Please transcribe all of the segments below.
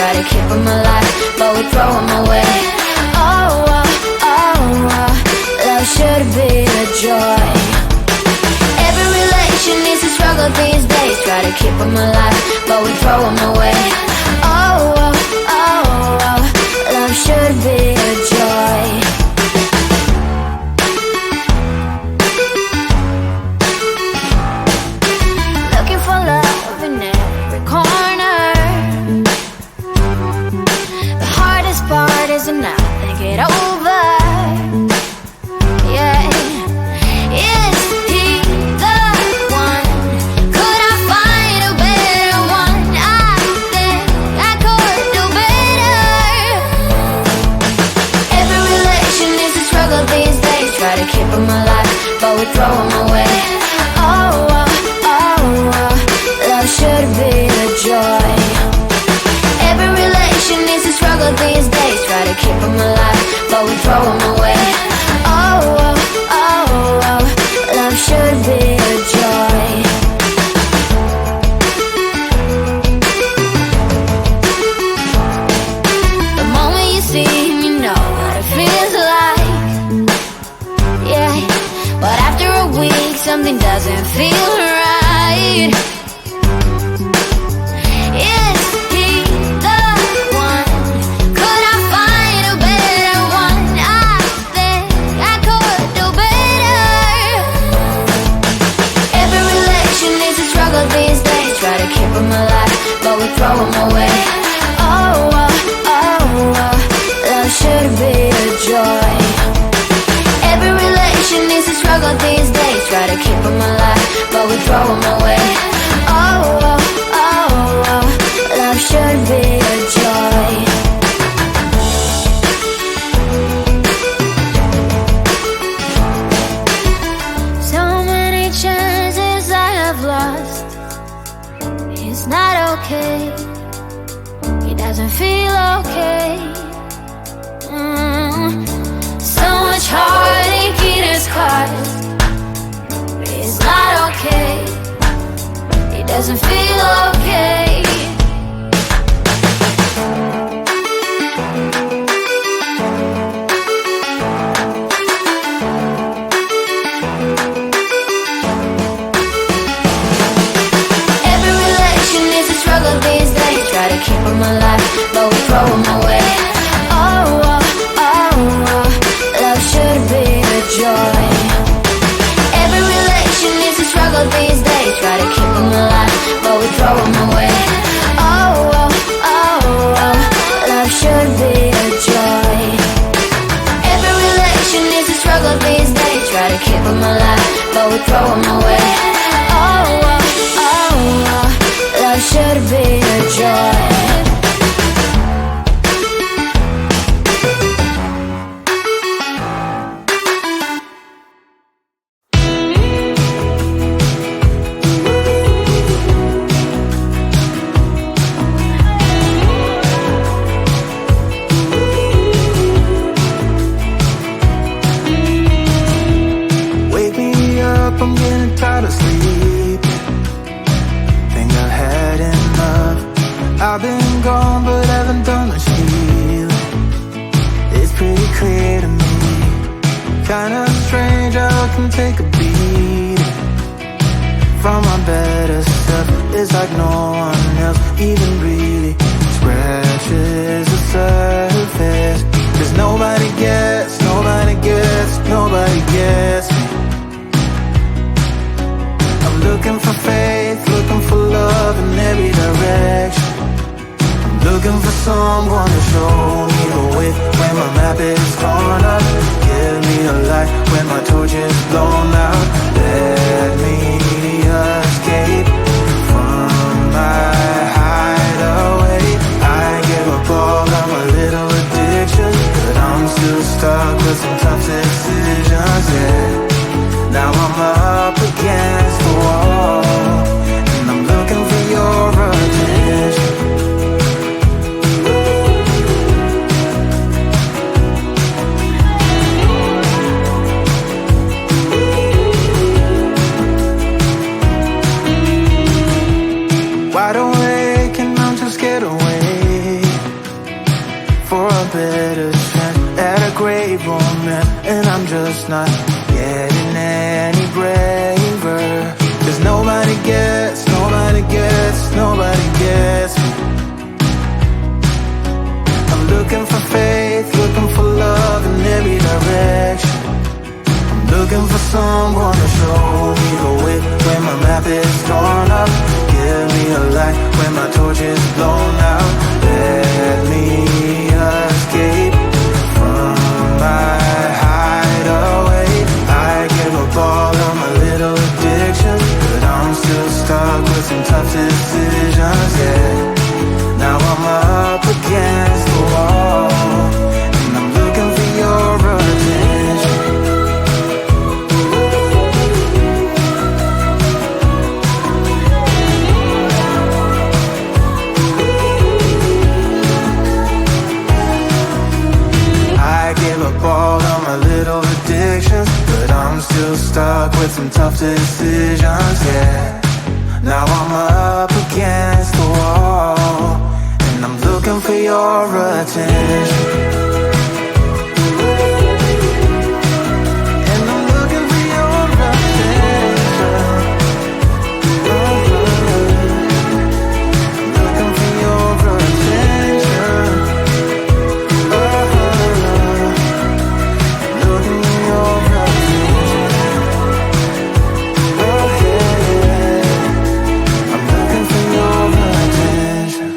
try to keep them alive, but we throw them away. Oh, oh, oh, oh, love should be a joy. Every relation needs a struggle these days, try to keep them alive, but we throw them away. Oh, oh, oh, oh, love should be a joy. And now think it over. Yeah, is he the one? Could I find a better one? I think I could do better. Every relation is a struggle these days, try to keep them alive, but we throw them away. Oh, oh, oh, oh, love should be a joy. Every relation needs a struggle these days, try to keep them alive, but we throw them away. Oh, oh, oh, oh, love should be a joy. The moment you see him, you know what it feels like. Yeah, but after a week, something doesn't feel right. These days, try to keep them alive, but we throw them away. Oh, oh, oh, oh, love should be a joy. Every relation needs a struggle these days, try to keep them alive, but we throw them away. Oh, oh, oh, oh, love should be a joy. It's not okay, he doesn't feel okay. So much heartache in his heart. It's not okay, he doesn't feel okay. These days, try to keep them alive, but we throw them away. Oh, oh, oh, oh, love should be a joy. Every relation needs a struggle these days, try to keep them alive, but we throw them away. Oh, oh, oh, oh, love should be a joy. Every relation needs a struggle these days, try to keep them alive, but we throw them away. Oh, oh, oh, oh, love should be a joy. Wake me up, I'm getting tired of sleep. Think I've had enough. I've been gone but haven't done much healing. It's pretty clear to me, kinda strange how I can take a beating from my better self. It's like no one else even really scratches the surface. 'Cause nobody gets, nobody gets, nobody gets me. I'm looking for faith, looking for love in every direction. I'm looking for someone to show me the way when my map is torn up. Give me a light when my torch is blown out. Let me escape from my hideaway. I give up all of my little addictions, but I'm still stuck with some tough decisions, yeah. Now I'm up against the wall, and I'm looking for your attention. Wide awake and I'm too scared away. better chance at a great romance, and I'm just not getting any braver. 'Cause nobody gets me. I'm looking for faith, looking for love in every direction. I'm looking for someone to show me the way when my map is torn up. Give me a light when my torch is blown out. Let me escape from my hideaway. I give up all of my little addictions, but I'm still stuck with some tough decisions, yeah. Now I'm up against the wall, and I'm looking for your attention. I give up all of my little addictions, but I'm still stuck with some tough decisions, yeah. Now I'm up against the wall, and I'm looking for your attention. And I'm looking for your attention. I'm looking for your attention. Looking for your attention. I'm looking for your attention.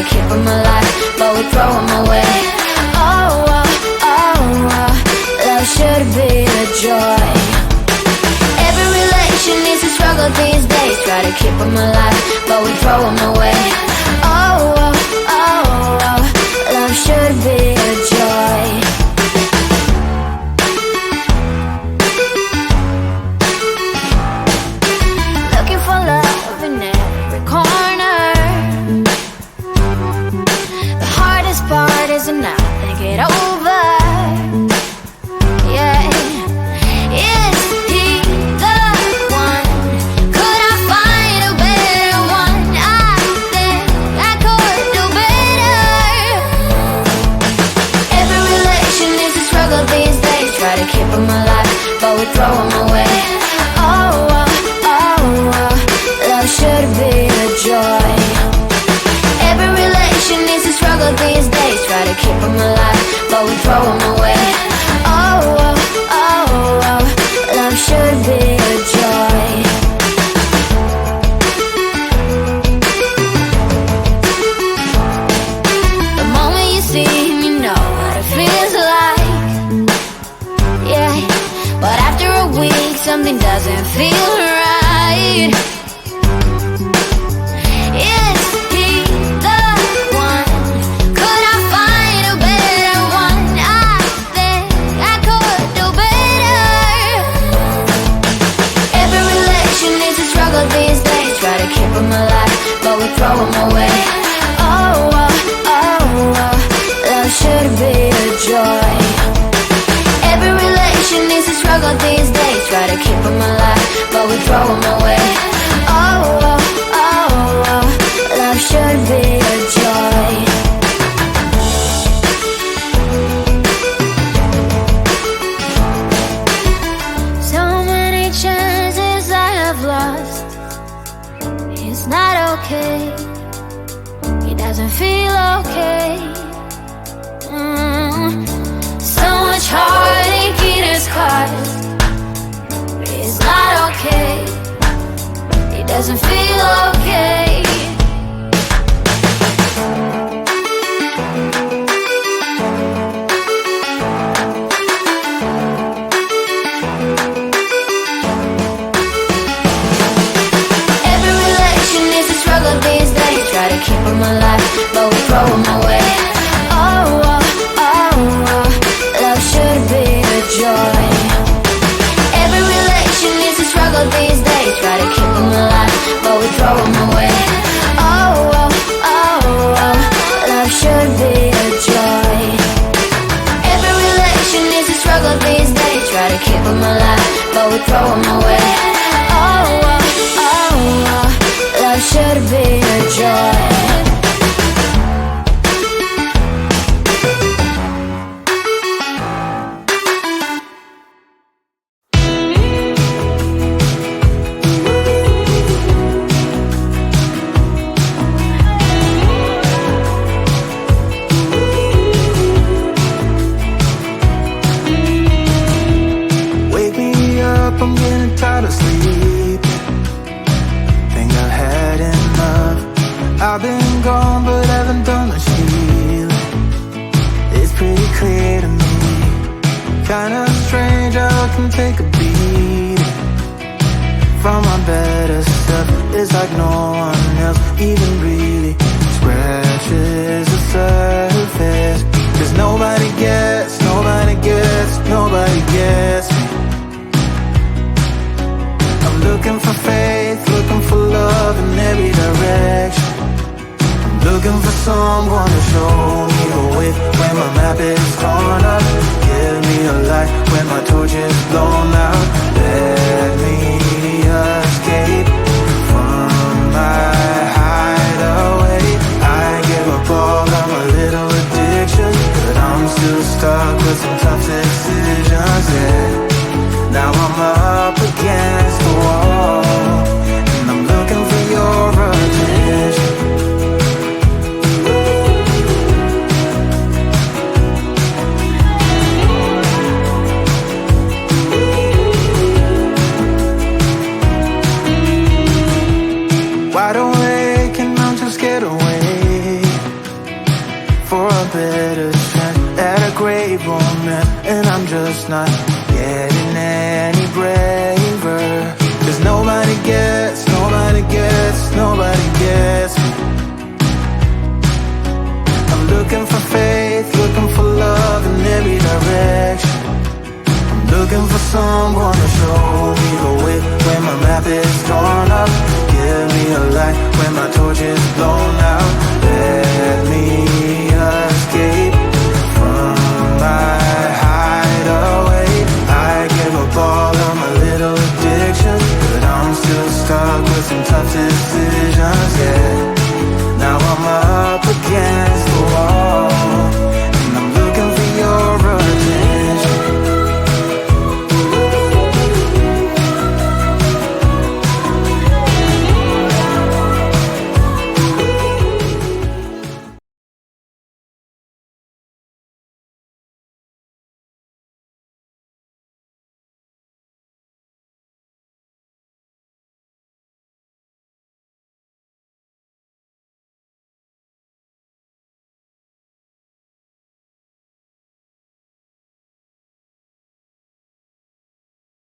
keep them alive, but we throw them away. Oh, oh, oh, oh, love should be a joy. Every relation needs a struggle these days. Try to keep them alive, but we throw them away. Oh, oh, oh, oh, love should be a joy. Looking for love in every corner. weak, something doesn't feel right. Is he the one? Could I find a better one? I think I could do better. Every relation is a struggle these days. Try to keep them alive, but we throw them away. Oh, oh, oh, oh, love should be a joy. Every relation is a struggle these days. Try to keep them alive, but we throw them away. Oh, oh, oh, oh, love should be a joy. So many chances I have lost. It's not okay. It doesn't feel okay. So much heartache it has caused. It's not okay. It doesn't feel okay. Every relation is a struggle these days. Try to keep them alive, but we throw them away. Oh, oh, oh, oh, love should be a joy. Every relation is a struggle these days. Try to keep them alive, but we throw them away. Oh, oh, oh, oh, love should be a joy. Every relation is a struggle these days. Try to keep them alive, but we throw them away. Oh, oh, oh, oh, love should be a joy. Wake me up, I'm getting tired of sleeping. Think I've had enough. I've been gone, but haven't done much healing. It's pretty clear to me. Kinda strange how I can take a beating from my better stuff. It's like no one else even really scratches the surface. 'Cause nobody gets, nobody gets, nobody gets me. I'm looking for faith, looking for love in every direction. I'm looking for someone to show me the way when my map is torn up. Give me a light when my torch is blown out. Let me escape from my hideaway. I give up all of my little addictions, but I'm still stuck with some tough decisions, yeah. Now I'm up against the wall, and I'm looking for your attention. Wide awake and I'm just scared away for a better chance at a great romance, and I'm just not getting any braver. 'Cause nobody gets, nobody gets, nobody gets me. I'm looking for faith, looking for love in every direction. I'm looking for someone to show